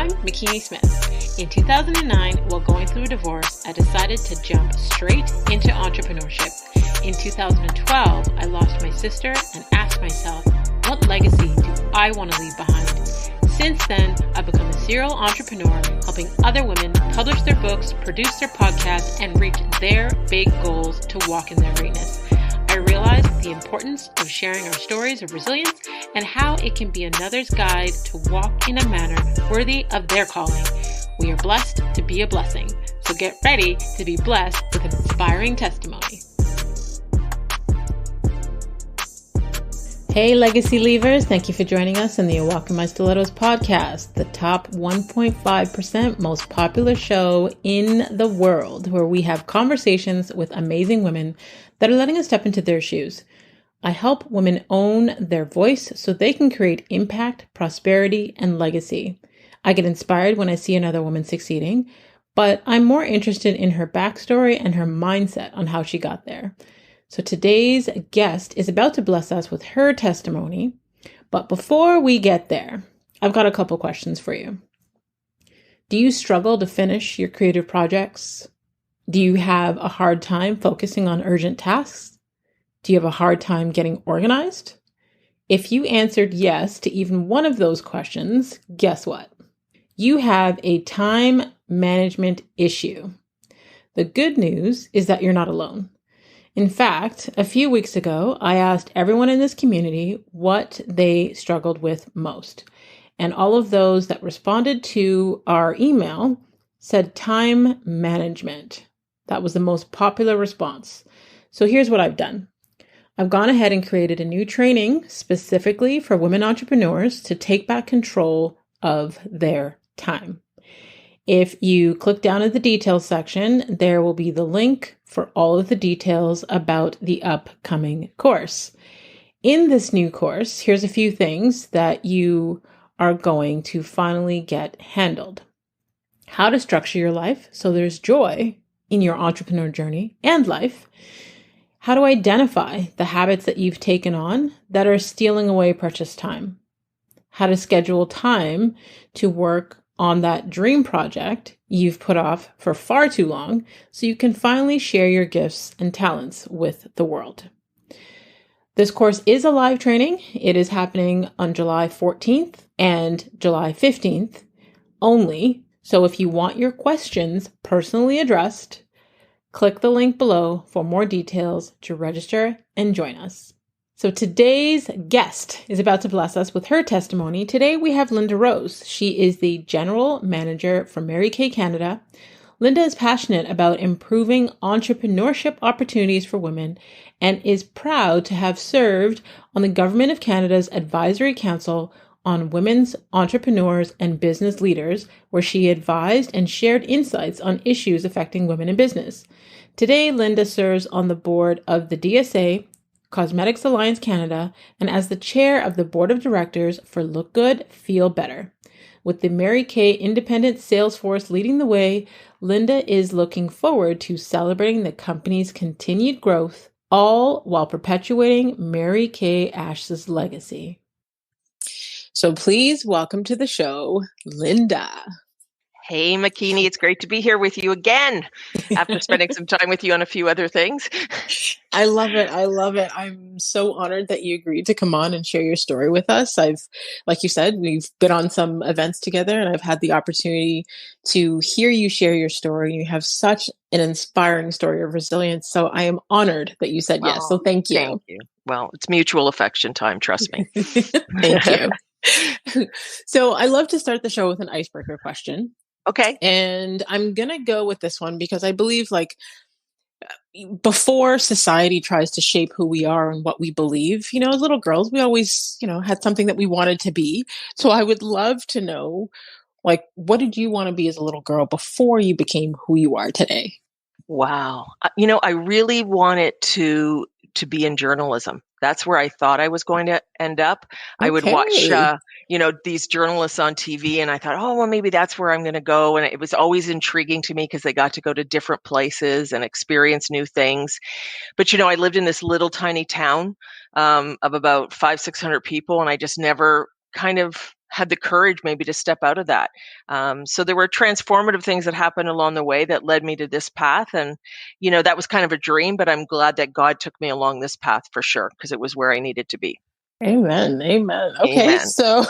I'm McKeanie Smith. In 2009, while going through a divorce, I decided to jump straight into entrepreneurship. In 2012, I lost my sister and asked myself, what legacy do I want to leave behind? Since then, I've become a serial entrepreneur, helping other women publish their books, produce their podcasts, and reach their big goals to walk in their greatness. I realized the importance of sharing our stories of resilience and how it can be another's guide to walk in a manner worthy of their calling. We are blessed to be a blessing, so get ready to be blessed with an inspiring testimony. Hey, Legacy Leavers. Thank you for joining us in the Walk in My Stilettos podcast, the top 1.5% most popular show in the world, where we have conversations with amazing women that are letting us step into their shoes. I help women own their voice so they can create impact, prosperity, and legacy. I get inspired when I see another woman succeeding, but I'm more interested in her backstory and her mindset on how she got there. So today's guest is about to bless us with her testimony. But before we get there, I've got a couple questions for you. Do you struggle to finish your creative projects? Do you have a hard time focusing on urgent tasks? Do you have a hard time getting organized? If you answered yes to even one of those questions, guess what? You have a time management issue. The good news is that you're not alone. In fact, a few weeks ago, I asked everyone in this community what they struggled with most. And all of those that responded to our email said time management. That was the most popular response. So here's what I've done. I've gone ahead and created a new training specifically for women entrepreneurs to take back control of their time. If you click down at the details section, there will be the link for all of the details about the upcoming course. In this new course, here's a few things that you are going to finally get handled. How to structure your life so there's joy in your entrepreneur journey and life. How to identify the habits that you've taken on that are stealing away precious time. How to schedule time to work on that dream project you've put off for far too long so you can finally share your gifts and talents with the world. This course is a live training. It is happening on July 14th and July 15th only. So if you want your questions personally addressed, click the link below for more details to register and join us. So today's guest is about to bless us with her testimony. Today we have Lynda Rose. She is the General Manager for Mary Kay Canada. Lynda is passionate about improving entrepreneurship opportunities for women and is proud to have served on the Government of Canada's Advisory Council on Women's Entrepreneurs and Business Leaders, where she advised and shared insights on issues affecting women in business. Today, Lynda serves on the board of the DSA, Cosmetics Alliance Canada, and as the chair of the board of directors for Look Good, Feel Better. With the Mary Kay Independent Sales Force leading the way, Lynda is looking forward to celebrating the company's continued growth, all while perpetuating Mary Kay Ash's legacy. So please welcome to the show, Lynda. Hey, McKeanie, it's great to be here with you again after spending some time with you on a few other things. I love it. I love it. I'm so honored that you agreed to come on and share your story with us. Like you said, we've been on some events together and I've had the opportunity to hear you share your story. You have such an inspiring story of resilience. So I am honored that you said yes. So thank you. Thank you. Well, it's mutual affection time. Trust me. Thank you. So I love to start the show with an icebreaker question. Okay. And I'm going to go with this one because I believe before society tries to shape who we are and what we believe, as little girls, we always, had something that we wanted to be. So I would love to know, what did you want to be as a little girl before you became who you are today? Wow. I really wanted to be in journalism. That's where I thought I was going to end up. I would watch, these journalists on TV and I thought, oh, well, maybe that's where I'm going to go. And it was always intriguing to me because they got to go to different places and experience new things. But, I lived in this little tiny town of about 500-600 people. And I just never kind of had the courage maybe to step out of that. So there were transformative things that happened along the way that led me to this path. And, that was kind of a dream, but I'm glad that God took me along this path for sure, because it was where I needed to be. Amen. Amen. Okay, Amen. so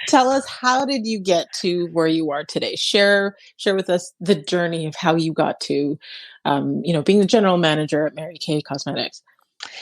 tell us, how did you get to where you are today? Share with us the journey of how you got to, being the general manager at Mary Kay Cosmetics.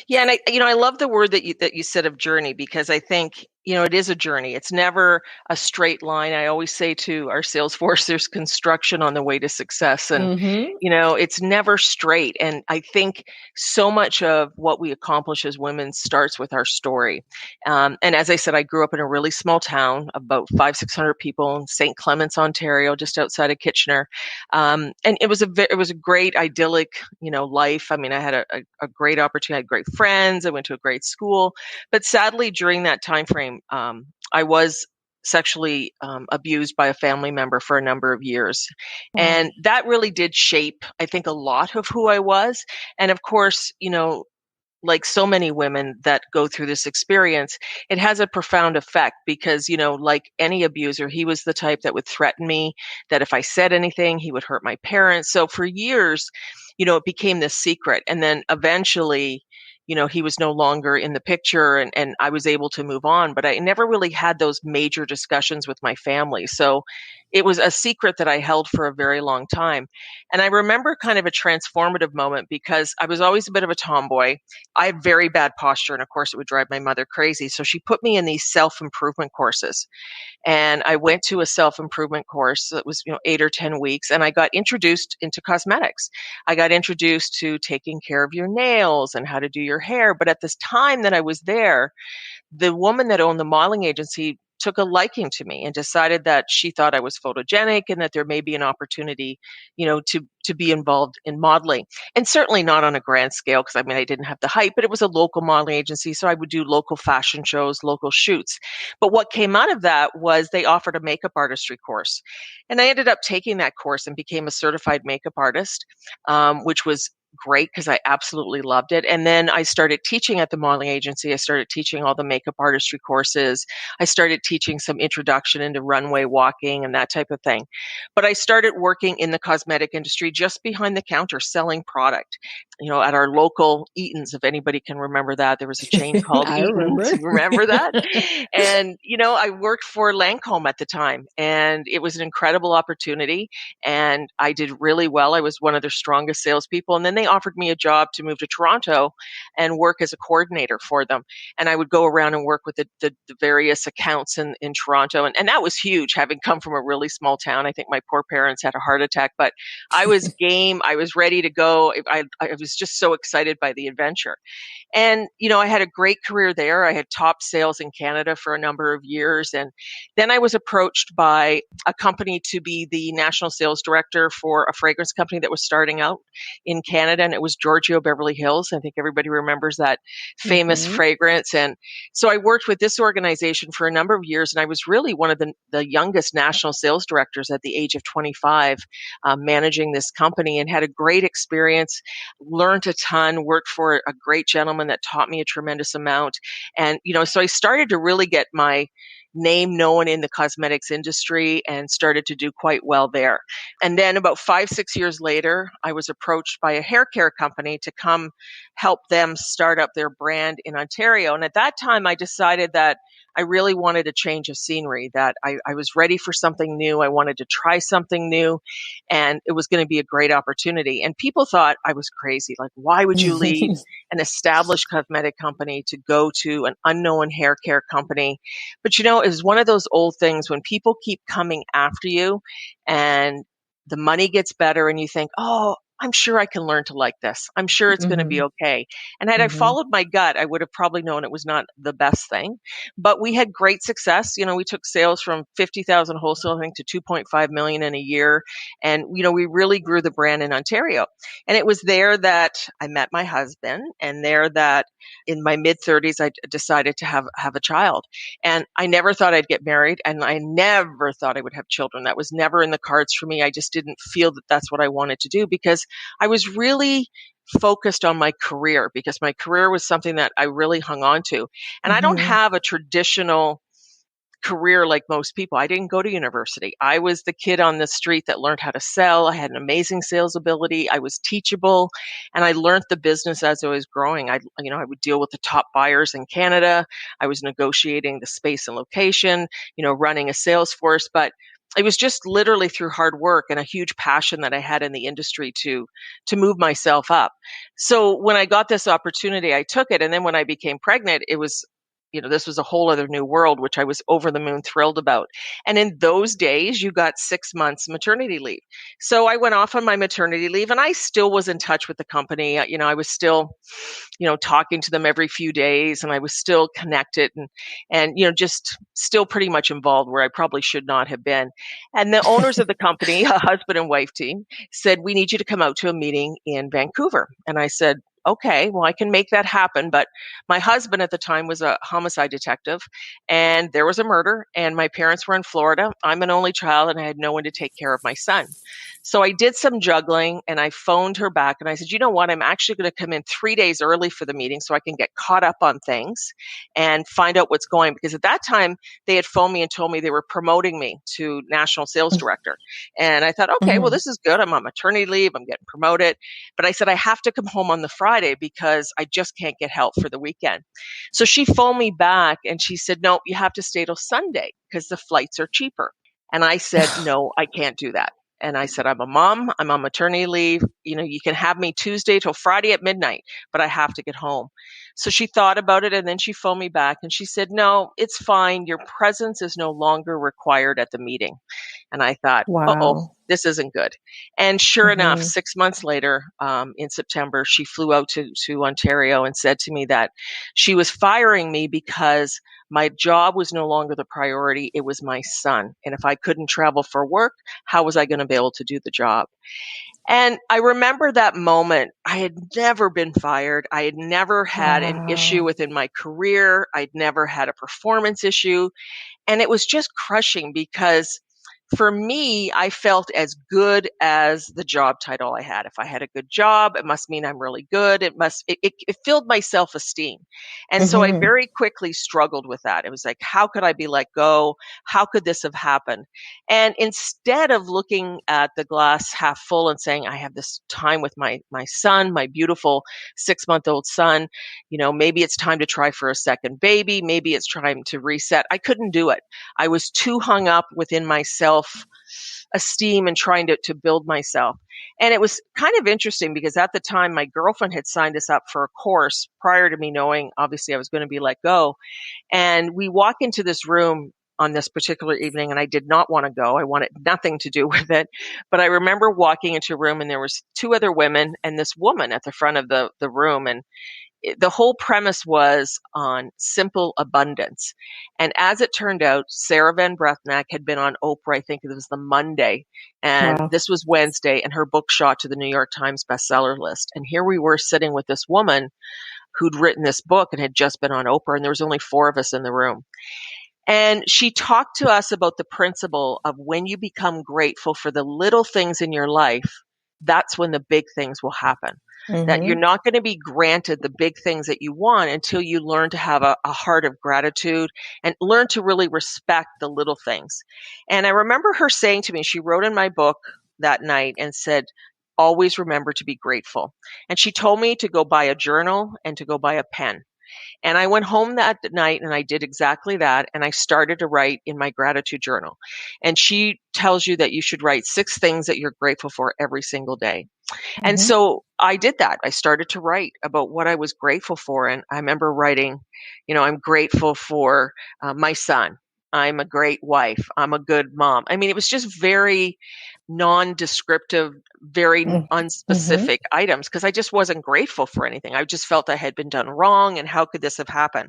Yeah, and I love the word that you said of journey, because I think, it is a journey. It's never a straight line. I always say to our sales force, there's construction on the way to success, and Mm-hmm. it's never straight. And I think so much of what we accomplish as women starts with our story. And as I said, I grew up in a really small town, about 500-600 people in St. Clements, Ontario, just outside of Kitchener. And it was a great idyllic, life. I mean, I had a great opportunity. I had great friends. I went to a great school, but sadly, during that time frame, I was sexually abused by a family member for a number of years. Wow. And that really did shape, I think, a lot of who I was. And of course, like so many women that go through this experience, it has a profound effect because, like any abuser, he was the type that would threaten me, that if I said anything, he would hurt my parents. So for years, it became this secret. And then eventually, he was no longer in the picture, and I was able to move on, but I never really had those major discussions with my family. So it was a secret that I held for a very long time. And I remember kind of a transformative moment because I was always a bit of a tomboy. I had very bad posture, and of course, it would drive my mother crazy. So she put me in these self-improvement courses. And I went to a self-improvement course that was, 8 or 10 weeks, and I got introduced into cosmetics. I got introduced to taking care of your nails and how to do your hair. But at this time that I was there, the woman that owned the modeling agency took a liking to me and decided that she thought I was photogenic and that there may be an opportunity, to be involved in modeling. And certainly not on a grand scale, because I didn't have the height, but it was a local modeling agency. So I would do local fashion shows, local shoots. But what came out of that was they offered a makeup artistry course. And I ended up taking that course and became a certified makeup artist, which was great because I absolutely loved it. And then I started teaching at the modeling agency. I started teaching all the makeup artistry courses. I started teaching some introduction into runway walking and that type of thing. But I started working in the cosmetic industry just behind the counter selling product, at our local Eaton's, if anybody can remember that. There was a chain called I Eaton's. remember. Remember that? And, I worked for Lancome at the time, and it was an incredible opportunity. And I did really well. I was one of their strongest salespeople. And then they offered me a job to move to Toronto and work as a coordinator for them. And I would go around and work with the various accounts in Toronto. And that was huge, having come from a really small town. I think my poor parents had a heart attack, but I was game. I was ready to go. I was just so excited by the adventure. And, I had a great career there. I had top sales in Canada for a number of years. And then I was approached by a company to be the national sales director for a fragrance company that was starting out in Canada. And it was Giorgio Beverly Hills. I think everybody remembers that famous Mm-hmm. fragrance. And so I worked with this organization for a number of years. And I was really one of the youngest national sales directors at the age of 25, managing this company, and had a great experience, learned a ton, worked for a great gentleman that taught me a tremendous amount. And, so I started to really get my name known in the cosmetics industry and started to do quite well there. And then about 5-6 years later, I was approached by a hair care company to come help them start up their brand in Ontario. And at that time, I decided that I really wanted a change of scenery, that I was ready for something new. I wanted to try something new, and it was going to be a great opportunity. And people thought I was crazy. Like, why would you leave an established cosmetic company to go to an unknown hair care company? But it was one of those old things when people keep coming after you and the money gets better and you think, oh, I'm sure I can learn to like this. I'm sure it's going to be Mm-hmm. okay. And had I Mm-hmm. followed my gut, I would have probably known it was not the best thing. But we had great success. We took sales from 50,000 wholesaling to 2.5 million in a year. And, we really grew the brand in Ontario. And it was there that I met my husband, and there that in my mid-30s, I decided to have a child. And I never thought I'd get married, and I never thought I would have children. That was never in the cards for me. I just didn't feel that that's what I wanted to do, because I was really focused on my career, because my career was something that I really hung on to. And I don't Mm-hmm. have a traditional career like most people. I didn't go to university. I was the kid on the street that learned how to sell. I had an amazing sales ability. I was teachable, and I learned the business as I was growing. I would deal with the top buyers in Canada. I was negotiating the space and location, running a sales force, but it was just literally through hard work and a huge passion that I had in the industry to move myself up. So when I got this opportunity, I took it. And then when I became pregnant, it was, this was a whole other new world, which I was over the moon thrilled about. And in those days, you got 6 months maternity leave. So I went off on my maternity leave, and I still was in touch with the company. I was still, talking to them every few days, and I was still connected and just still pretty much involved where I probably should not have been. And the owners of the company, a husband and wife team, said, "We need you to come out to a meeting in Vancouver." And I said, "Okay, well, I can make that happen." But my husband at the time was a homicide detective, and there was a murder, and my parents were in Florida. I'm an only child, and I had no one to take care of my son. So I did some juggling, and I phoned her back, and I said, "You know what? I'm actually going to come in 3 days early for the meeting so I can get caught up on things and find out what's going." Because at that time, they had phoned me and told me they were promoting me to national sales director. And I thought, okay, well, this is good. I'm on maternity leave. I'm getting promoted. But I said, I have to come home on the Friday because I just can't get help for the weekend. So she phoned me back and she said, "No, you have to stay till Sunday because the flights are cheaper." And I said, "No, I can't do that." And I said, "I'm a mom. I'm on maternity leave. You can have me Tuesday till Friday at midnight, but I have to get home." So she thought about it, and then she phoned me back and she said, "No, it's fine. Your presence is no longer required at the meeting." And I thought, Wow. this isn't good. And sure enough, 6 months later, in September, she flew out to Ontario and said to me that she was firing me because my job was no longer the priority. It was my son. And if I couldn't travel for work, how was I going to be able to do the job? And I remember that moment. I had never been fired. I had never had an issue Wow. within my career. I'd never had a performance issue. And it was just crushing because for me, I felt as good as the job title I had. If I had a good job, it must mean I'm really good. It filled my self-esteem. And so I very quickly struggled with that. It was like, how could I be let go? How could this have happened? And instead of looking at the glass half full and saying, I have this time with my son, my beautiful 6-month-old son, maybe it's time to try for a second baby. Maybe it's time to reset. I couldn't do it. I was too hung up within myself esteem and trying to build myself. And it was kind of interesting because at the time my girlfriend had signed us up for a course prior to me knowing obviously I was going to be let go. And we walk into this room on this particular evening and I did not want to go. I wanted nothing to do with it. But I remember walking into a room and there was 2 other women and this woman at the front of the room. And the whole premise was on simple abundance. And as it turned out, Sarah Van Brethnack had been on Oprah, I think it was the Monday, and this was Wednesday, and her book shot to the New York Times bestseller list. And here we were sitting with this woman who'd written this book and had just been on Oprah, and there was only 4 of us in the room. And she talked to us about the principle of when you become grateful for the little things in your life, that's when the big things will happen. That you're not going to be granted the big things that you want until you learn to have a heart of gratitude and learn to really respect the little things. And I remember her saying to me, she wrote in my book that night and said, always remember to be grateful. And she told me to go buy a journal and to go buy a pen. And I went home that night and I did exactly that. And I started to write in my gratitude journal. And she tells you that you should write 6 things that you're grateful for every single day. And so I did that. I started to write about what I was grateful for. And I remember writing, I'm grateful for my son. I'm a great wife. I'm a good mom. I mean, it was just very non-descriptive, very unspecific items because I just wasn't grateful for anything. I just felt I had been done wrong and how could this have happened?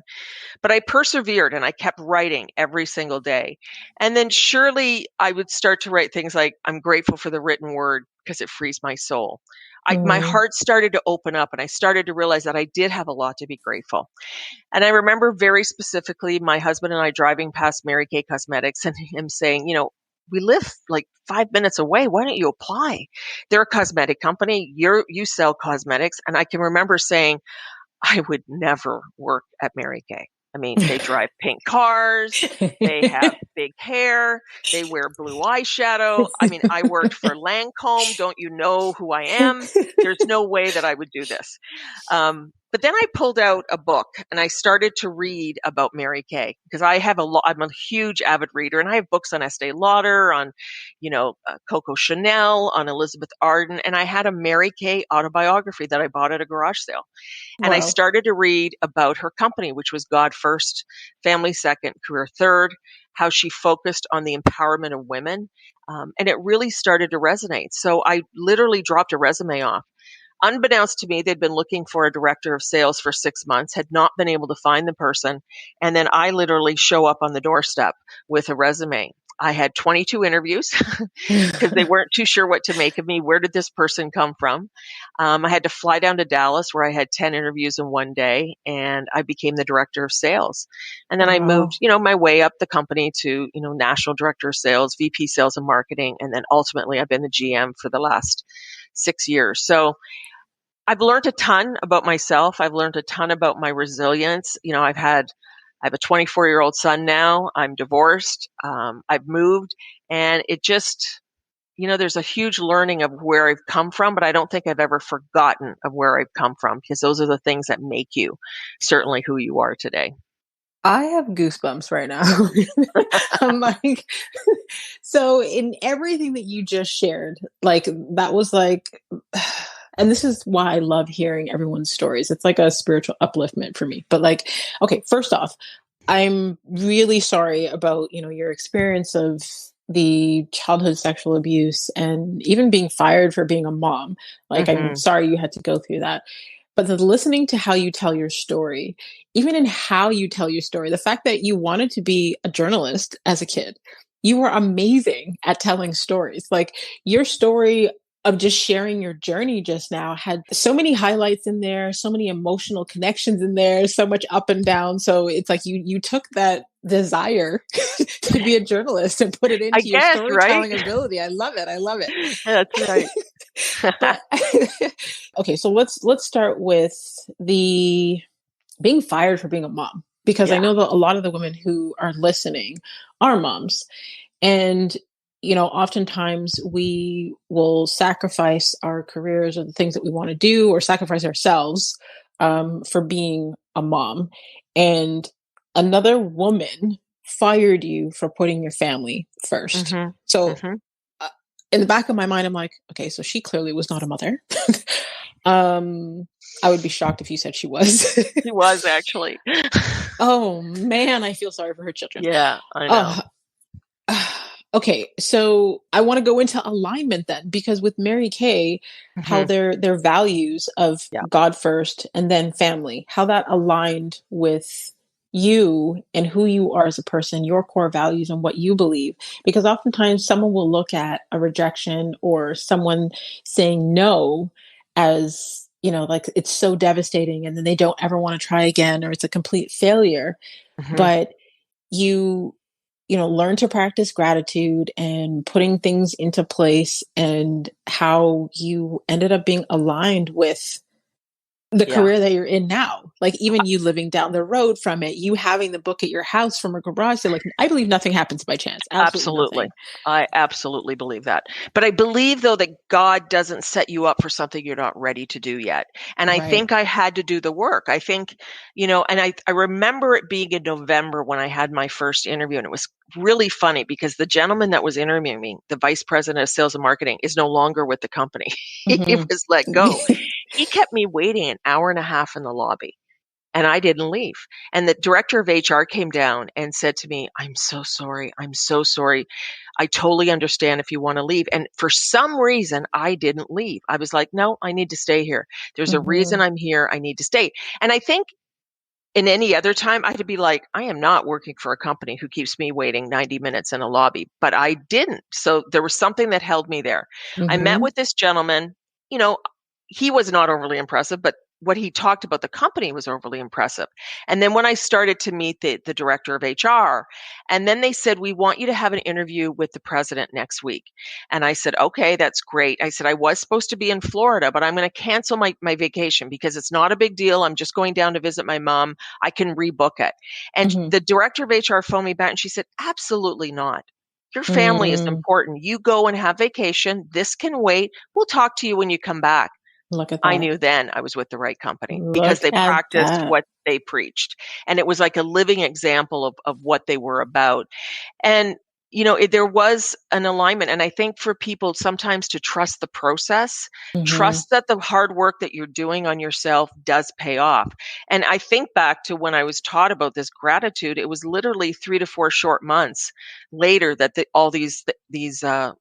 But I persevered and I kept writing every single day. And then surely I would start to write things like, I'm grateful for the written word because it frees my soul. My heart started to open up and I started to realize that I did have a lot to be grateful. And I remember very specifically my husband and I driving past Mary Kay Cosmetics and him saying, we live like 5 minutes away. Why don't you apply? They're a cosmetic company. You sell cosmetics. And I can remember saying, I would never work at Mary Kay. I mean, they drive pink cars, they have big hair, they wear blue eyeshadow. I mean, I worked for Lancome. Don't you know who I am? There's no way that I would do this. But then I pulled out a book and I started to read about Mary Kay because I'm a huge avid reader, and I have books on Estee Lauder, on, Coco Chanel, on Elizabeth Arden. And I had a Mary Kay autobiography that I bought at a garage sale. And I started to read about her company, which was God First, Family Second, Career Third, how she focused on the empowerment of women. And it really started to resonate. So I literally dropped a resume off. Unbeknownst to me, they'd been looking for a director of sales for 6 months, had not been able to find the person. And then I literally show up on the doorstep with a resume. I had 22 interviews because they weren't too sure what to make of me. Where did this person come from? I had to fly down to Dallas where I had 10 interviews in one day, and I became the director of sales. And then I moved, my way up the company to, national director of sales, VP sales and marketing. And then ultimately I've been the GM for the last 6 years. So I've learned a ton about myself. I've learned a ton about my resilience. I have a 24-year-old son now. I'm divorced. I've moved, and it just, there's a huge learning of where I've come from, but I don't think I've ever forgotten of where I've come from, because those are the things that make you certainly who you are today. I have goosebumps right now. I'm like, so in everything that you just shared, like that was like, and this is why I love hearing everyone's stories. It's like a spiritual upliftment for me. But like, okay, first off, I'm really sorry about, your experience of the childhood sexual abuse and even being fired for being a mom. Like, I'm sorry you had to go through that. But the listening to how you tell your story, even in how you tell your story, the fact that you wanted to be a journalist as a kid, you were amazing at telling stories. Like your story of just sharing your journey just now had so many highlights in there, so many emotional connections in there, so much up and down. So it's like you took that desire to be a journalist and put it into your storytelling ability. I love it. I love it. That's right. But, okay, so let's start with the being fired for being a mom, because I know that a lot of the women who are listening are moms, and oftentimes we will sacrifice our careers or the things that we want to do, or sacrifice ourselves for being a mom, and another woman fired you for putting your family first. So in the back of my mind, I'm like, okay, so she clearly was not a mother. I would be shocked if you said she was. She was, actually. Oh man, I feel sorry for her children. Yeah, I know. Okay, so I want to go into alignment then, because with Mary Kay, how their values of God first and then family, how that aligned with you and who you are as a person, your core values and what you believe. Because oftentimes someone will look at a rejection or someone saying no as, like it's so devastating, and then they don't ever want to try again, or it's a complete failure. But you learn to practice gratitude and putting things into place, and how you ended up being aligned with the career that you're in now. Like even you living down the road from it, you having the book at your house from a garage sale. Like I believe nothing happens by chance. Absolutely. I absolutely believe that. But I believe though that God doesn't set you up for something you're not ready to do yet. And I think I had to do the work. I think, and I remember it being in November when I had my first interview, and it was really funny because the gentleman that was interviewing me, the vice president of sales and marketing, is no longer with the company. He was let go. He kept me waiting an hour and a half in the lobby, and I didn't leave. And the director of HR came down and said to me, I'm so sorry. I'm so sorry. I totally understand if you want to leave. And for some reason, I didn't leave. I was like, no, I need to stay here. There's a reason I'm here. I need to stay. And I think in any other time, I'd be like, I am not working for a company who keeps me waiting 90 minutes in a lobby. But I didn't. So there was something that held me there. I met with this gentleman. He was not overly impressive, but what he talked about the company was overly impressive. And then when I started to meet the director of HR, and then they said, we want you to have an interview with the president next week. And I said, okay, that's great. I said, I was supposed to be in Florida, but I'm going to cancel my vacation because it's not a big deal. I'm just going down to visit my mom. I can rebook it. And the director of HR phoned me back and she said, absolutely not. Your family is important. You go and have vacation. This can wait. We'll talk to you when you come back. Look at that. I knew then I was with the right company because they practiced what they preached. And it was like a living example of what they were about. And, there was an alignment. And I think for people sometimes to trust the process, trust that the hard work that you're doing on yourself does pay off. And I think back to when I was taught about this gratitude, it was literally 3 to 4 short months later that all these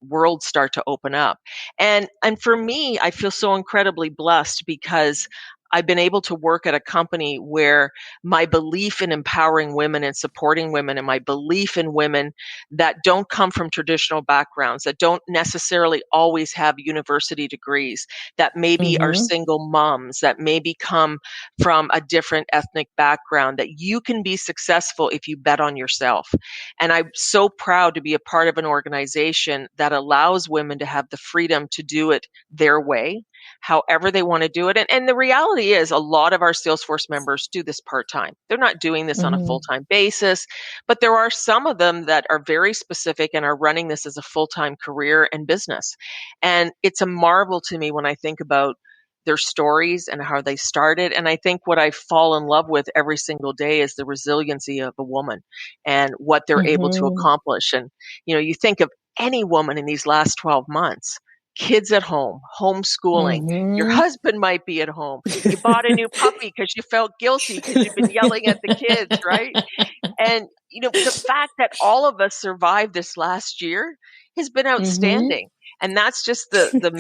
worlds start to open up. And for me, I feel so incredibly blessed because I've been able to work at a company where my belief in empowering women and supporting women, and my belief in women that don't come from traditional backgrounds, that don't necessarily always have university degrees, that maybe are single moms, that maybe come from a different ethnic background, that you can be successful if you bet on yourself. And I'm so proud to be a part of an organization that allows women to have the freedom to do it their way, however they want to do it. And the reality is a lot of our Salesforce members do this part-time. They're not doing this on a full-time basis, but there are some of them that are very specific and are running this as a full-time career and business. And it's a marvel to me when I think about their stories and how they started. And I think what I fall in love with every single day is the resiliency of a woman and what they're able to accomplish. And, you think of any woman in these last 12 months, kids at home, homeschooling. Your husband might be at home. You bought a new puppy because you felt guilty because you've been yelling at the kids, right? And, the fact that all of us survived this last year has been outstanding. And that's just the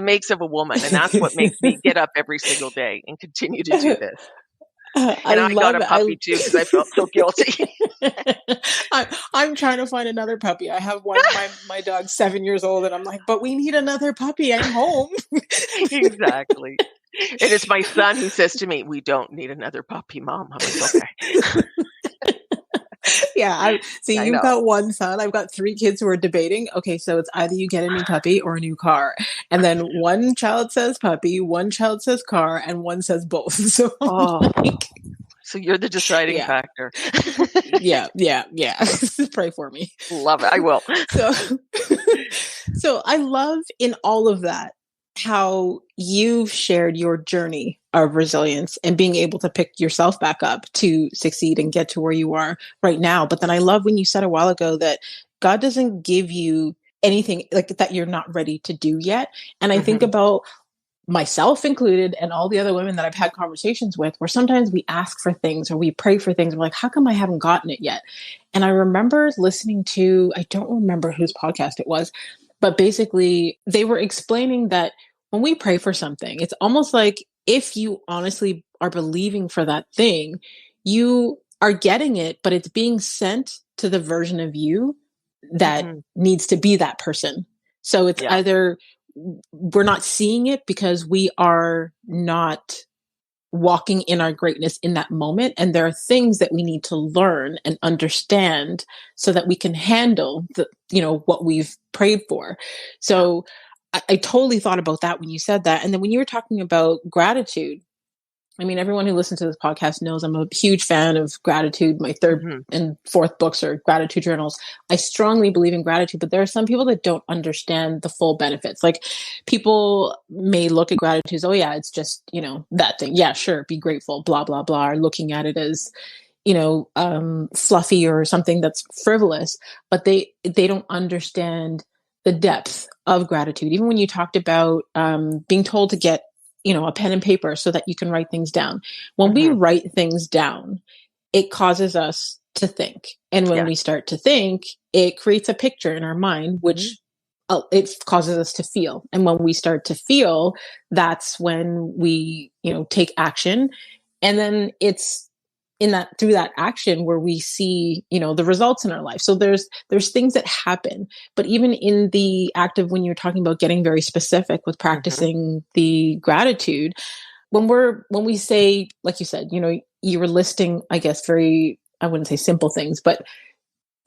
makes of a woman. And that's what makes me get up every single day and continue to do this. And I got a puppy too because I felt so guilty. I'm trying to find another puppy. I have one. My dog's 7 years old, and I'm like, but we need another puppy. I'm home. Exactly. And it's my son who says to me, "We don't need another puppy, Mom." I'm like, okay. Yeah. You've got one son. I've got 3 kids who are debating. Okay, so it's either you get a new puppy or a new car. And then one child says puppy, one child says car, and one says both. So so you're the deciding factor. Yeah. Pray for me. Love it. I will. So I love in all of that how you've shared your journey of resilience and being able to pick yourself back up to succeed and get to where you are right now. But then I love when you said a while ago that God doesn't give you anything like that you're not ready to do yet. And I think about myself included and all the other women that I've had conversations with, where sometimes we ask for things or we pray for things. We're like, how come I haven't gotten it yet? And I remember listening to, I don't remember whose podcast it was, but basically they were explaining that when we pray for something, it's almost like if you honestly are believing for that thing, you are getting it, but it's being sent to the version of you that needs to be that person. So it's either we're not seeing it because we are not walking in our greatness in that moment. And there are things that we need to learn and understand so that we can handle what we've prayed for. So I totally thought about that when you said that. And then when you were talking about gratitude, I mean, everyone who listens to this podcast knows I'm a huge fan of gratitude. My 3rd and 4th books are gratitude journals. I strongly believe in gratitude, but there are some people that don't understand the full benefits. Like people may look at gratitude as, oh yeah, it's just, that thing. Yeah, sure. Be grateful, blah, blah, blah. Or looking at it as, fluffy or something that's frivolous, but they don't understand the depth of gratitude. Even when you talked about being told to get a pen and paper so that you can write things down. When we write things down, it causes us to think. And when we start to think, it creates a picture in our mind, which it causes us to feel. And when we start to feel, that's when we, take action. And then it's through that action where we see, the results in our life. So there's things that happen, but even in the act of when you're talking about getting very specific with practicing the gratitude, when we say, like you said, you were listing, I guess, I wouldn't say simple things, but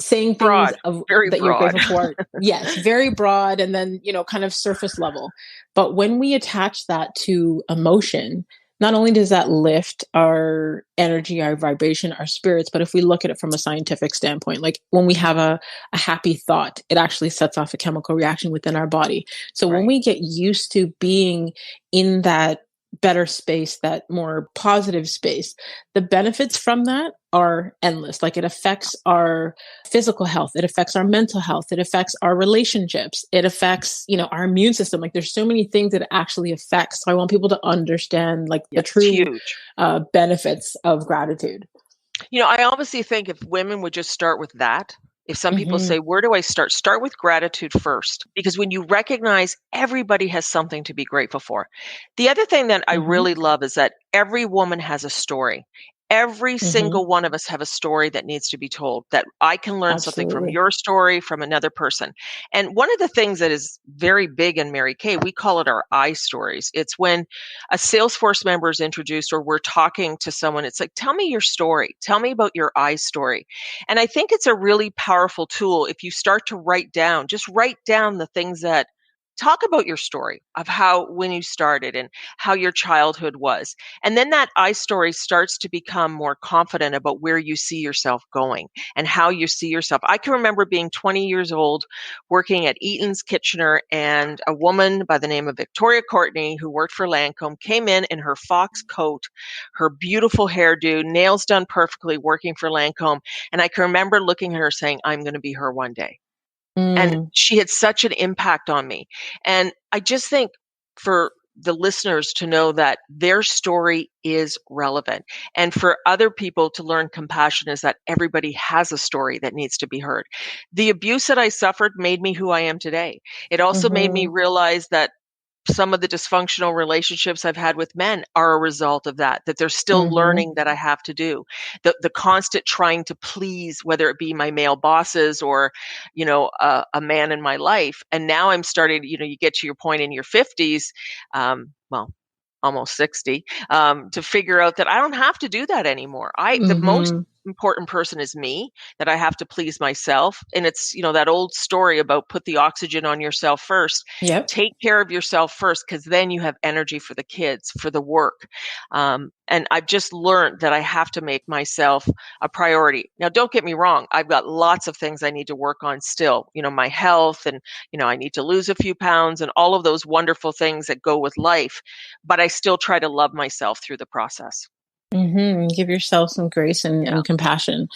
saying things Broad, very that you're broad. grateful for. Yes, very broad, and then, kind of surface level. But when we attach that to emotion, not only does that lift our energy, our vibration, our spirits, but if we look at it from a scientific standpoint, like when we have a happy thought, it actually sets off a chemical reaction within our body. So when Right. we get used to being in that better space, that more positive space, the benefits from that are endless. Like, it affects our physical health, it affects our mental health, it affects our relationships, it affects, our immune system. Like, there's so many things that it actually affects. So I want people to understand, like, the Yes, it's true huge. benefits of gratitude. I obviously think if women would just start with that, if some people Mm-hmm. say, where do I start? Start with gratitude first, because when you recognize everybody has something to be grateful for. The other thing that I Mm-hmm. really love is that every woman has a story. Every Mm-hmm. single one of us have a story that needs to be told, that I can learn something from Absolutely. your story, from another person. And one of the things that is very big in Mary Kay, we call it our I stories. It's when a Salesforce member is introduced or we're talking to someone, it's like, tell me your story. Tell me about your I story. And I think it's a really powerful tool if you start to just write down the things that talk about your story of how when you started and how your childhood was. And then that I story starts to become more confident about where you see yourself going and how you see yourself. I can remember being 20 years old, working at Eaton's Kitchener, and a woman by the name of Victoria Courtney, who worked for Lancome, came in her fox coat, her beautiful hairdo, nails done perfectly, working for Lancome. And I can remember looking at her saying, I'm going to be her one day. And Mm. she had such an impact on me. And I just think for the listeners to know that their story is relevant. And for other people to learn compassion is that everybody has a story that needs to be heard. The abuse that I suffered made me who I am today. It also made me Mm-hmm. realize that some of the dysfunctional relationships I've had with men are a result of that there's still Mm-hmm. learning that I have to do. The constant trying to please, whether it be my male bosses or, a man in my life. And now I'm starting, you get to your point in your 50s, well, almost 60, to figure out that I don't have to do that anymore. The most Mm-hmm. important person is me, that I have to please myself. And it's, that old story about put the oxygen on yourself first. Yep. Take care of yourself first, because then you have energy for the kids, for the work. And I've just learned that I have to make myself a priority. Now, don't get me wrong. I've got lots of things I need to work on still, my health, and, I need to lose a few pounds and all of those wonderful things that go with life. But I still try to love myself through the process. Mm-hmm. Give yourself some grace Yeah. and compassion.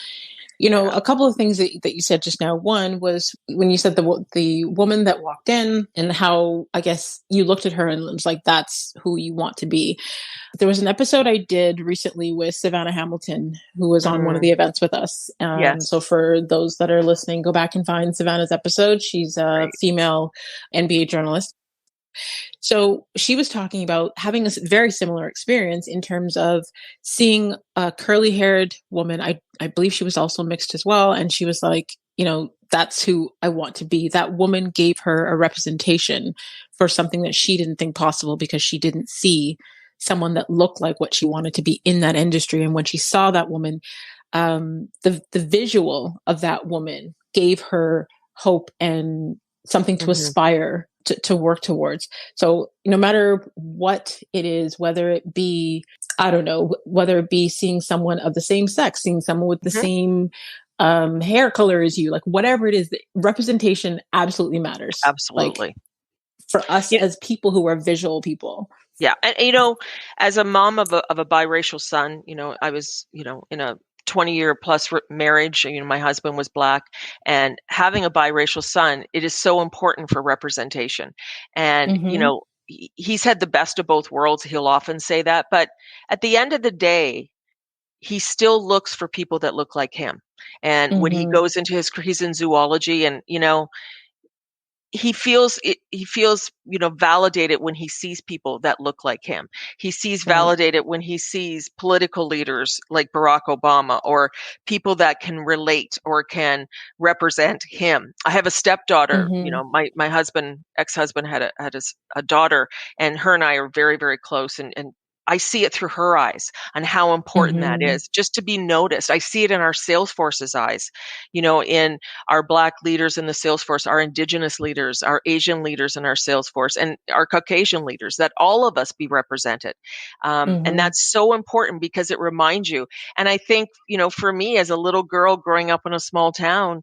Yeah. A couple of things that you said just now. One was when you said the woman that walked in, and how, I guess, you looked at her and it was like, that's who you want to be. There was an episode I did recently with Savannah Hamilton, who was on one of Mm, the events with us. yes. So for those that are listening, go back and find Savannah's episode. She's a Great. female NBA journalist. So she was talking about having a very similar experience in terms of seeing a curly haired woman. I believe she was also mixed as well. And she was like, that's who I want to be. That woman gave her a representation for something that she didn't think possible, because she didn't see someone that looked like what she wanted to be in that industry. And when she saw that woman, the visual of that woman gave her hope and something to Hmm. aspire to work towards. So no matter what it is, whether it be, I don't know, whether it be seeing someone of the same sex, seeing someone with the Hmm. same hair color as you, like whatever it is, the representation absolutely matters. Like, Absolutely. for us You, as people who are visual people. yeah. And, as a mom of a biracial son, I was, in a 20-year plus marriage. My husband was Black, and having a biracial son, it is so important for representation. And, Mm-hmm. he's had the best of both worlds. He'll often say that. But at the end of the day, he still looks for people that look like him. And when he Mm-hmm. goes into he's in zoology, and, he feels validated when he sees people that look like him. He sees Right. validated when he sees political leaders like Barack Obama, or people that can relate or can represent him. I have a stepdaughter. Mm-hmm. My ex-husband had a daughter, and her and I are very, very close, and I see it through her eyes and how important that Mm-hmm. is, just to be noticed. I see it in our sales force's eyes, in our Black leaders in the sales force, our Indigenous leaders, our Asian leaders in our sales force, and our Caucasian leaders, that all of us be represented. And Mm-hmm. that's so important because it reminds you. And I think, for me as a little girl growing up in a small town,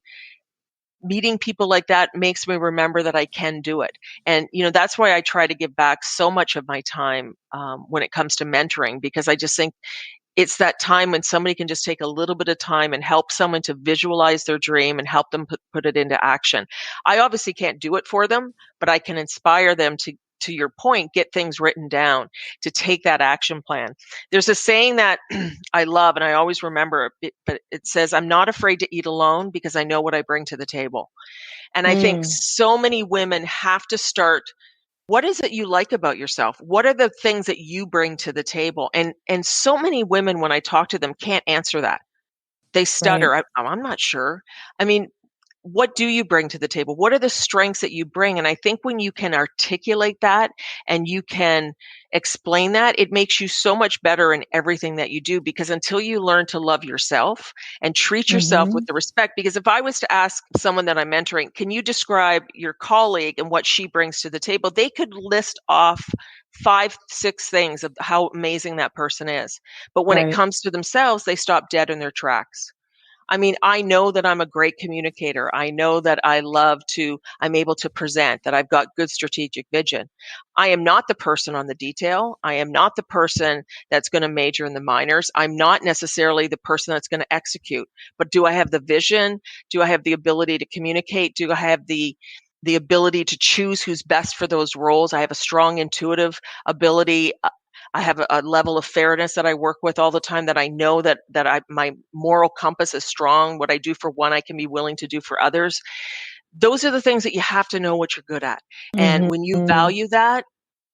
meeting people like that makes me remember that I can do it. And, that's why I try to give back so much of my time when it comes to mentoring, because I just think it's that time when somebody can just take a little bit of time and help someone to visualize their dream and help them put it into action. I obviously can't do it for them, but I can inspire them to your point, get things written down, to take that action plan. There's a saying that I love, and I always remember it, but it says, I'm not afraid to eat alone because I know what I bring to the table. And I think Mm. so many women have to start, what is it you like about yourself? What are the things that you bring to the table? And so many women, when I talk to them, can't answer that. They Right. stutter. I'm not sure. I mean, what do you bring to the table? What are the strengths that you bring? And I think when you can articulate that and you can explain that, it makes you so much better in everything that you do. Because until you learn to love yourself and treat yourself with Mm-hmm. the respect, because if I was to ask someone that I'm mentoring, can you describe your colleague and what she brings to the table? They could list off 5, 6 things of how amazing that person is. But when it Right. comes to themselves, they stop dead in their tracks. I mean, I know that I'm a great communicator. I know that I'm able to present, that I've got good strategic vision. I am not the person on the detail. I am not the person that's going to major in the minors. I'm not necessarily the person that's going to execute. But do I have the vision? Do I have the ability to communicate? Do I have the ability to choose who's best for those roles? I have a strong intuitive ability. I have a level of fairness that I work with all the time, that I know that my moral compass is strong. What I do for one, I can be willing to do for others. Those are the things that you have to know what you're good at. And when you Mm-hmm. value that,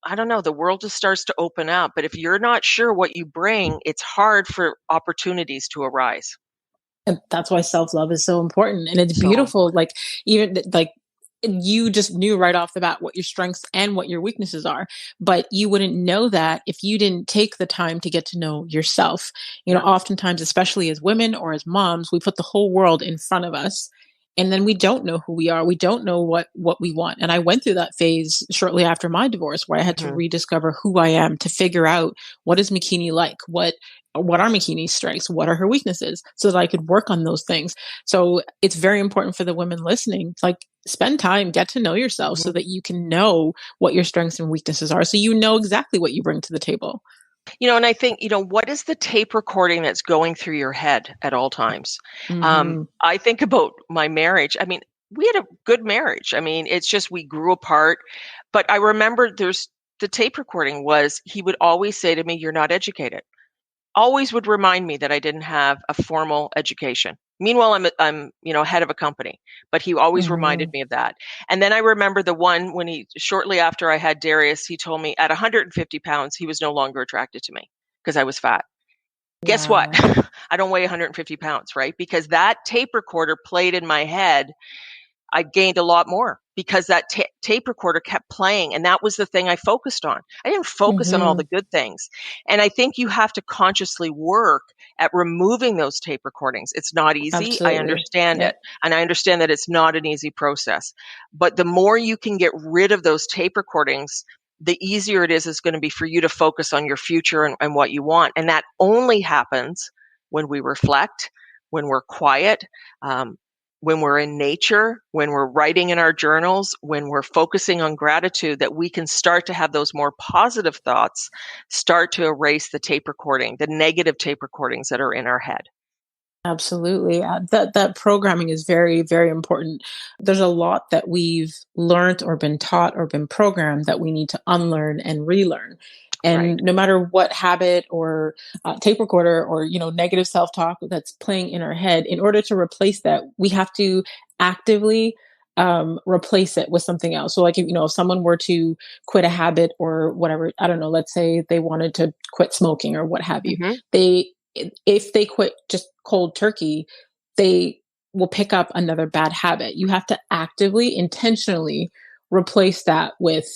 I don't know, the world just starts to open up. But if you're not sure what you bring, it's hard for opportunities to arise. And that's why self-love is so important. And it's So beautiful. important. Like, even like, you just knew right off the bat what your strengths and what your weaknesses are, but you wouldn't know that if you didn't take the time to get to know yourself. Yeah. Oftentimes, especially as women or as moms, we put the whole world in front of us, and then we don't know who we are. We don't know what we want. And I went through that phase shortly after my divorce, where I had to Hmm. rediscover who I am, to figure out, what is Makini like, what are Makini's strengths, what are her weaknesses, so that I could work on those things. So it's very important for the women listening, like, spend time, get to know yourself, so Hmm. that you can know what your strengths and weaknesses are, so you know exactly what you bring to the table. And I think, what is the tape recording that's going through your head at all times? Mm-hmm. I think about my marriage. I mean, we had a good marriage. I mean, it's just we grew apart. But I remember the tape recording was, he would always say to me, "You're not educated." Always would remind me that I didn't have a formal education. Meanwhile, I'm head of a company, but he always reminded Mm-hmm. me of that. And then I remember the one when shortly after I had Darius, he told me at 150 pounds, he was no longer attracted to me because I was fat. Guess what? Wow. I don't weigh 150 pounds, right? Because that tape recorder played in my head, I gained a lot more because that tape recorder kept playing. And that was the thing I focused on. I didn't focus on all Mm-hmm. the good things. And I think you have to consciously work at removing those tape recordings. It's not easy. I Absolutely. understand it. Yep. And I understand that it's not an easy process. But the more you can get rid of those tape recordings, the easier it is going to be for you to focus on your future and what you want. And that only happens when we reflect, when we're quiet, um, when we're in nature, when we're writing in our journals, when we're focusing on gratitude, that we can start to have those more positive thoughts start to erase the tape recording, the negative tape recordings that are in our head. Absolutely. That programming is very, very important. There's a lot that we've learned or been taught or been programmed that we need to unlearn and relearn. Right. And no matter what habit or tape recorder or negative self talk that's playing in our head, in order to replace that, we have to actively replace it with something else. So, like, if someone were to quit a habit or whatever, I don't know, let's say they wanted to quit smoking or what have you, Hmm. they if they quit just cold turkey, they will pick up another bad habit. You have to actively, intentionally replace that with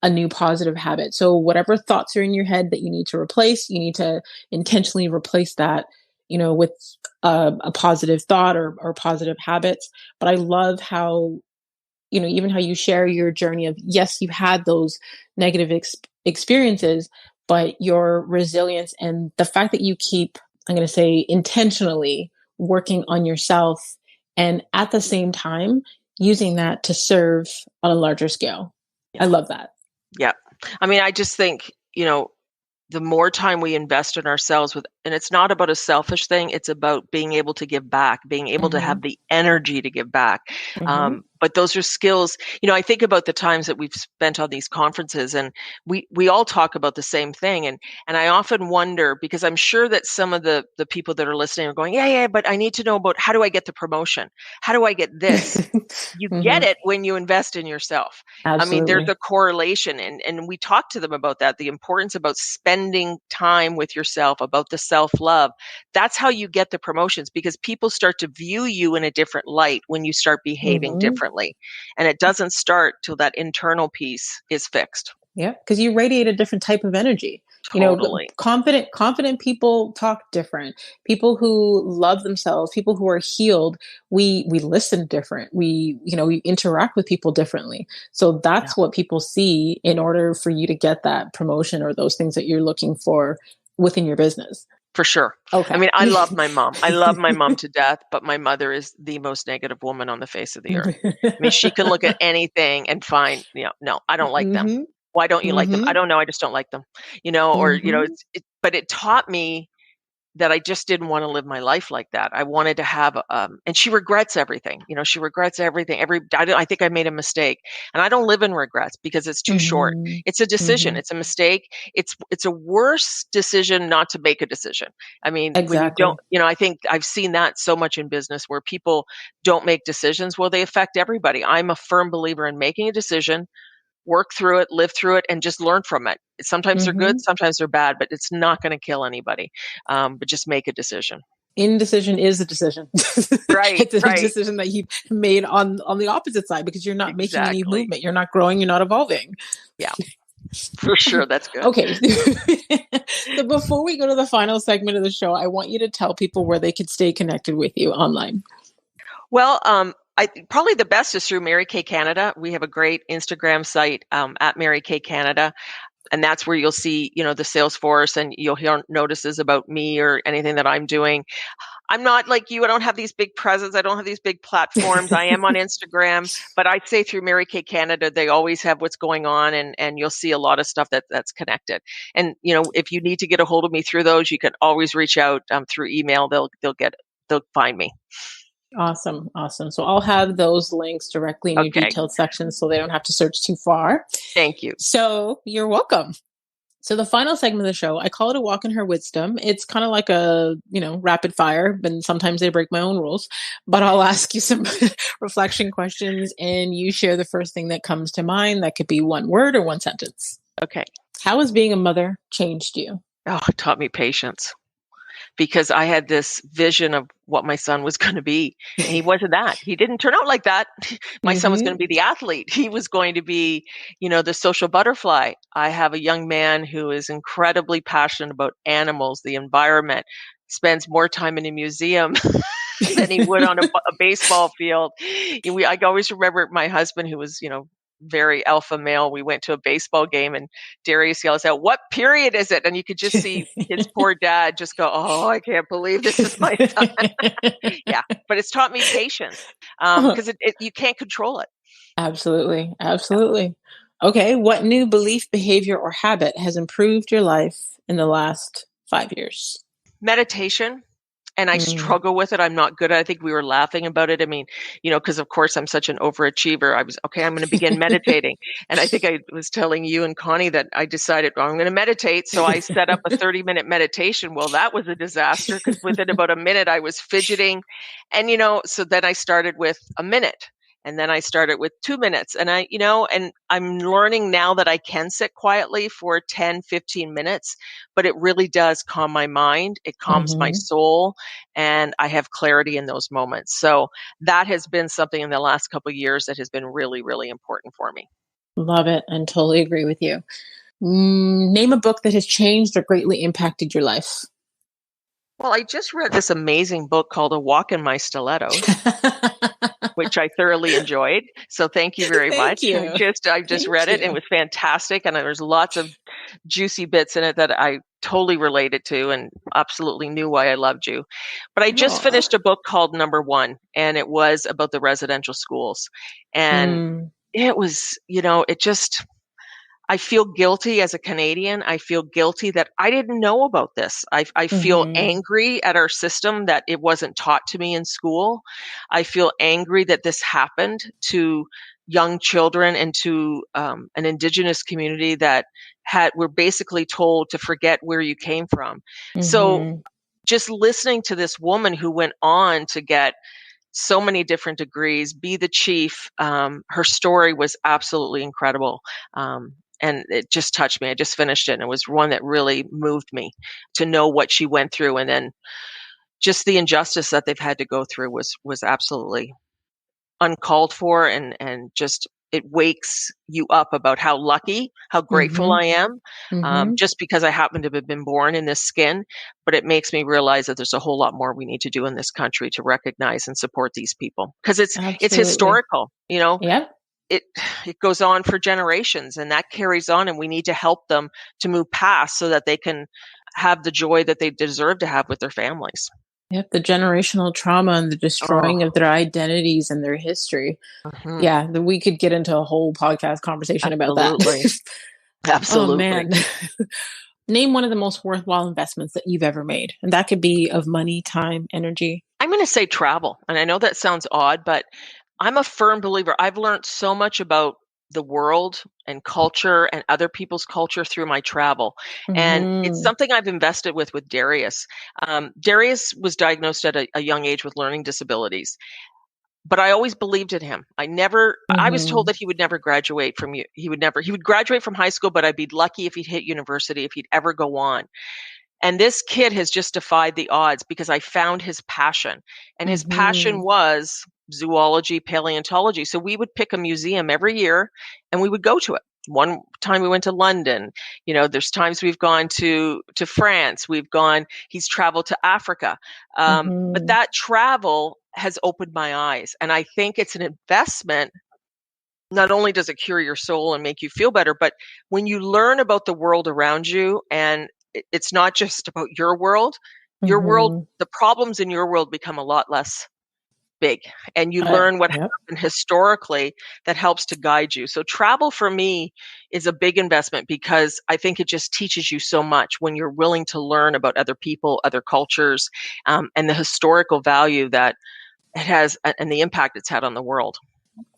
a new positive habit. So whatever thoughts are in your head that you need to replace, you need to intentionally replace that, with a positive thought or positive habits. But I love how, even how you share your journey of, yes, you had those negative experiences, but your resilience and the fact that you keep, I'm going to say, intentionally working on yourself, and at the same time using that to serve on a larger scale. I Yeah. love that. Yeah. I mean, I just think, the more time we invest in ourselves and it's not about a selfish thing, it's about being able to give back, being able to Mm-hmm. have the energy to give back. Mm-hmm. But those are skills, I think about the times that we've spent on these conferences, and we all talk about the same thing. And I often wonder, because I'm sure that some of the people that are listening are going, yeah, but I need to know about, how do I get the promotion? How do I get this? You Mm-hmm. get it when you invest in yourself. I mean, there's Absolutely. a correlation, and we talk to them about that, the importance about spending time with yourself, about the self-love. That's how you get the promotions, because people start to view you in a different light when you start behaving Mm-hmm. differently. And it doesn't start till that internal piece is fixed. Yeah, because you radiate a different type of energy. Totally. Confident people talk different. People who love themselves, people who are healed, we listen different. We interact with people differently. So Yeah, that's what people see in order for you to get that promotion or those things that you're looking for within your business. for sure. I Okay. mean, I love my mom. I love my mom to death, but my mother is the most negative woman on the face of the earth. I mean, she can look at anything and find, no, I don't like them. Mm-hmm. Why don't you like them? I Mm-hmm. don't know. I just don't like them, Mm-hmm. but it taught me that I just didn't want to live my life like that. I wanted to have, and she regrets everything. She regrets everything. I think I made a mistake, and I don't live in regrets because it's too short. Mm-hmm. It's a decision. Mm-hmm. It's a mistake. It's a worse decision not to make a decision. I mean, when you don't, Exactly. I think I've seen that so much in business where people don't make decisions. Well, they affect everybody. I'm a firm believer in making a decision, work through it, live through it, and just learn from it. Sometimes they're good, Mm-hmm. sometimes they're bad, but it's not going to kill anybody. But just make a decision. Indecision is a decision. Right, It's a right. decision that you made on the opposite side because you're not making any Exactly. movement. You're not growing. You're not evolving. Yeah, for sure. That's good. Okay. So before we go to the final segment of the show, I want you to tell people where they could stay connected with you online. Well, I probably the best is through Mary Kay Canada. We have a great Instagram site at Mary Kay Canada. And that's where you'll see, the Salesforce, and you'll hear notices about me or anything that I'm doing. I'm not like you. I don't have these big presence. I don't have these big platforms. I am on Instagram, but I'd say through Mary Kay Canada, they always have what's going on, and you'll see a lot of stuff that's connected. And if you need to get a hold of me through those, you can always reach out through email. They'll find me. Awesome. Awesome. So I'll have those links directly in your Okay. detailed section so they don't have to search too far. Thank you. So you're welcome. So the final segment of the show, I call it a walk in her wisdom. It's kind of like a, rapid fire, and sometimes I break my own rules, but I'll ask you some reflection questions and you share the first thing that comes to mind. That could be one word or one sentence. Okay. How has being a mother changed you? Oh, it taught me patience, because I had this vision of what my son was going to be, and he wasn't that. He didn't turn out like that. My son was going to Mm-hmm. be the athlete. He was going to be, the social butterfly. I have a young man who is incredibly passionate about animals, the environment, spends more time in a museum than he would on a baseball field. I always remember my husband, who was, very alpha male. We went to a baseball game, and Darius yells out, "What period is it?" And you could just see his poor dad just go, "Oh, I can't believe this is my son." Yeah, but it's taught me patience, because you can't control it. Absolutely. Yeah. Absolutely. Okay. What new belief, behavior, or habit has improved your life in the last 5 years? Meditation. And I Mm. struggle with it. I'm not good at it. I think we were laughing about it. I mean, because of course I'm such an overachiever. I was, okay, I'm going to begin meditating. And I think I was telling you and Connie that I decided, well, I'm going to meditate. So I set up a 30-minute meditation. Well, that was a disaster, because within about a minute I was fidgeting. And, so then I started with a minute. And then I started with 2 minutes, and and I'm learning now that I can sit quietly for 10, 15 minutes, but it really does calm my mind. It calms my Mm-hmm. soul, and I have clarity in those moments. So that has been something in the last couple of years that has been really, really important for me. Love it. And totally agree with you. Name a book that has changed or greatly impacted your life. Well, I just read this amazing book called A Walk in My Stilettos, which I thoroughly enjoyed. So thank you very Thank much. you. I just read it and it was fantastic. And there's lots of juicy bits in it that I totally related to and absolutely knew why I loved you. But I just Aw. finished a book called Number One, and it was about the residential schools. And it was, it just, I feel guilty as a Canadian. I feel guilty that I didn't know about this. I feel angry at our system that it wasn't taught to me in school. I feel angry that this happened to young children and to an Indigenous community that were basically told to forget where you came from. So just listening to this woman who went on to get so many different degrees, be the chief, her story was absolutely incredible. And it just touched me. I just finished it, and it was one that really moved me to know what she went through, and then just the injustice that they've had to go through was absolutely uncalled for, and just it wakes you up about how lucky, how grateful I am, just because I happen to have been born in this skin. But it makes me realize that there's a whole lot more we need to do in this country to recognize and support these people, because it's historical. Yep. It goes on for generations, and that carries on, and we need to help them to move past so that they can have the joy that they deserve to have with their families. Yep, the generational trauma and the destroying of their identities and their history. Yeah, we could get into a whole podcast conversation about that. Absolutely. Oh, man. Name one of the most worthwhile investments that you've ever made. And that could be of money, time, energy. I'm going to say travel. And I know that sounds odd, but I'm a firm believer. I've learned so much about the world and culture and other people's culture through my travel. And it's something I've invested with Darius. Darius was diagnosed at a young age with learning disabilities, but I always believed in him. I was told that he would never graduate from he would graduate from high school, but I'd be lucky if he'd hit university, if he'd ever go on. And this kid has just defied the odds because I found his passion. And his passion was zoology, paleontology. So we would pick a museum every year and we would go to it. One time we went to London. There's times we've gone to France. He's traveled to Africa. But that travel has opened my eyes. And I think it's an investment. Not only does it cure your soul and make you feel better, but when you learn about the world around you, and it's not just about your world, the problems in your world become a lot less big, and you learn what happened historically that helps to guide you. So travel for me is a big investment because I think it just teaches you so much when you're willing to learn about other people, other cultures, and the historical value that it has and the impact it's had on the world.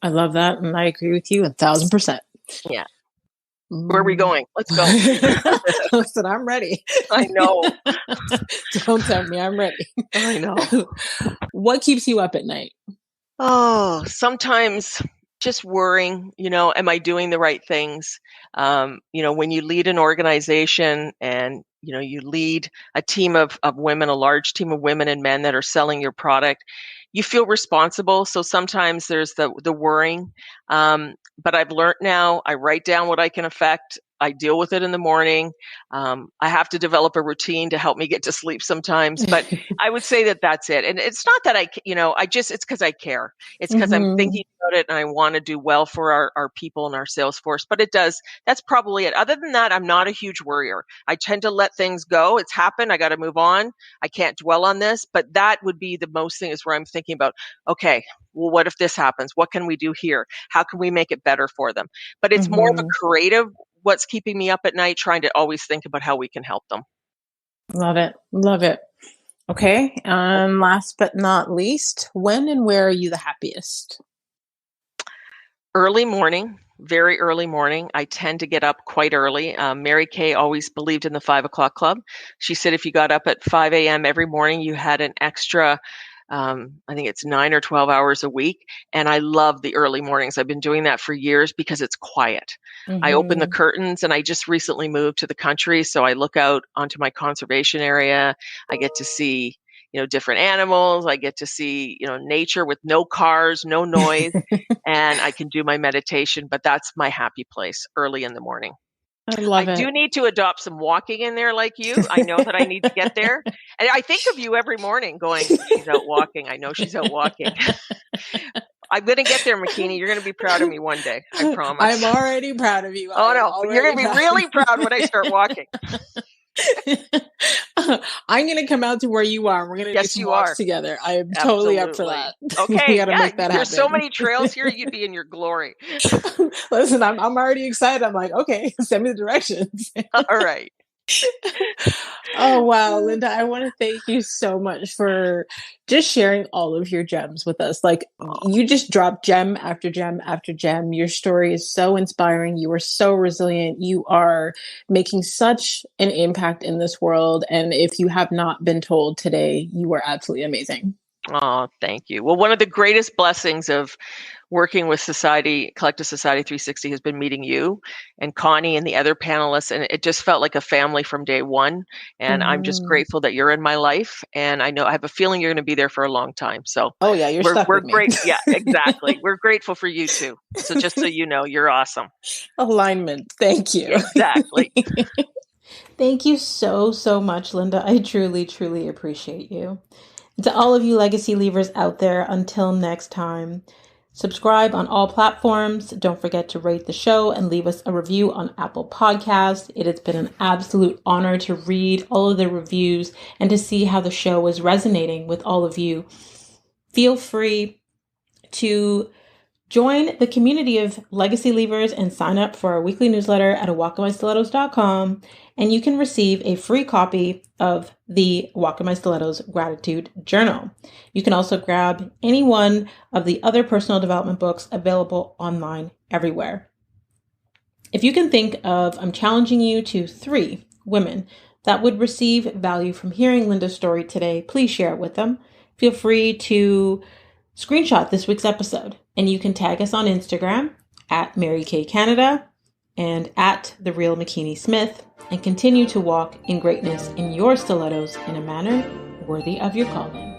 I love that. And I agree with you 1,000%. Yeah. Where are we going? Let's go. Listen, I'm ready. I know. Don't tell me, I'm ready. I know. What keeps you up at night? Oh, sometimes just worrying, am I doing the right things? When you lead an organization and, you lead a team of women, a large team of women and men that are selling your product, you feel responsible. So sometimes there's the worrying. But I've learned now, I write down what I can affect. I deal with it in the morning. I have to develop a routine to help me get to sleep sometimes, but I would say that that's it. And it's not that it's because I care. It's because I'm thinking about it and I want to do well for our people and our sales force, but that's probably it. Other than that, I'm not a huge worrier. I tend to let things go. It's happened. I got to move on. I can't dwell on this, but that would be the most thing is where I'm thinking about, okay, well, what if this happens? What can we do here? How can we make it better for them? But it's more of a creative, what's keeping me up at night, trying to always think about how we can help them. Love it. Love it. Okay. Last but not least, when and where are you the happiest? Early morning, very early morning. I tend to get up quite early. Mary Kay always believed in the 5 o'clock club. She said if you got up at 5 a.m. every morning, you had an extra I think it's 9 or 12 hours a week. And I love the early mornings. I've been doing that for years because it's quiet. I open the curtains, and I just recently moved to the country. So I look out onto my conservation area. I get to see, different animals. I get to see, nature with no cars, no noise, and I can do my meditation, but that's my happy place early in the morning. I love it. do need to adopt some walking in there like you. I know that I need to get there. And I think of you every morning going, she's out walking. I know she's out walking. I'm going to get there, McKinney. You're going to be proud of me one day. I promise. I'm already proud of you. Oh, no. You're going to be really proud when I start walking. I'm going to come out to where you are. We're going to do some walks together. I am totally up for that. Okay. We got to make that happen. There's so many trails here. You'd be in your glory. Listen, I'm already excited. I'm like, okay, send me the directions. All right. Oh, wow. Lynda, I want to thank you so much for just sharing all of your gems with us. Like, you just dropped gem after gem after gem. Your story is so inspiring. You are so resilient. You are making such an impact in this world. And if you have not been told today, you are absolutely amazing. Oh, thank you. Well, one of the greatest blessings of working with Collective Society 360 has been meeting you and Connie and the other panelists. And it just felt like a family from day one. And I'm just grateful that you're in my life. And I have a feeling you're going to be there for a long time. So oh yeah, we're great. Yeah, exactly. We're grateful for you too. So just so you know, you're awesome. Alignment. Thank you. Exactly. Thank you so, so much, Lynda. I truly, truly appreciate you. And to all of you legacy leavers out there, until next time, subscribe on all platforms. Don't forget to rate the show and leave us a review on Apple Podcasts. It has been an absolute honor to read all of the reviews and to see how the show is resonating with all of you. Feel free to join the community of legacy leavers and sign up for our weekly newsletter at awalkinmystilettos.com, and you can receive a free copy of the Walk in My Stilettos Gratitude Journal. You can also grab any one of the other personal development books available online everywhere. If you can think of, I'm challenging you to 3 women that would receive value from hearing Lynda's story today, please share it with them. Feel free to screenshot this week's episode, and you can tag us on Instagram at Mary Kay Canada and at The Real McKinney Smith, and continue to walk in greatness in your stilettos in a manner worthy of your calling.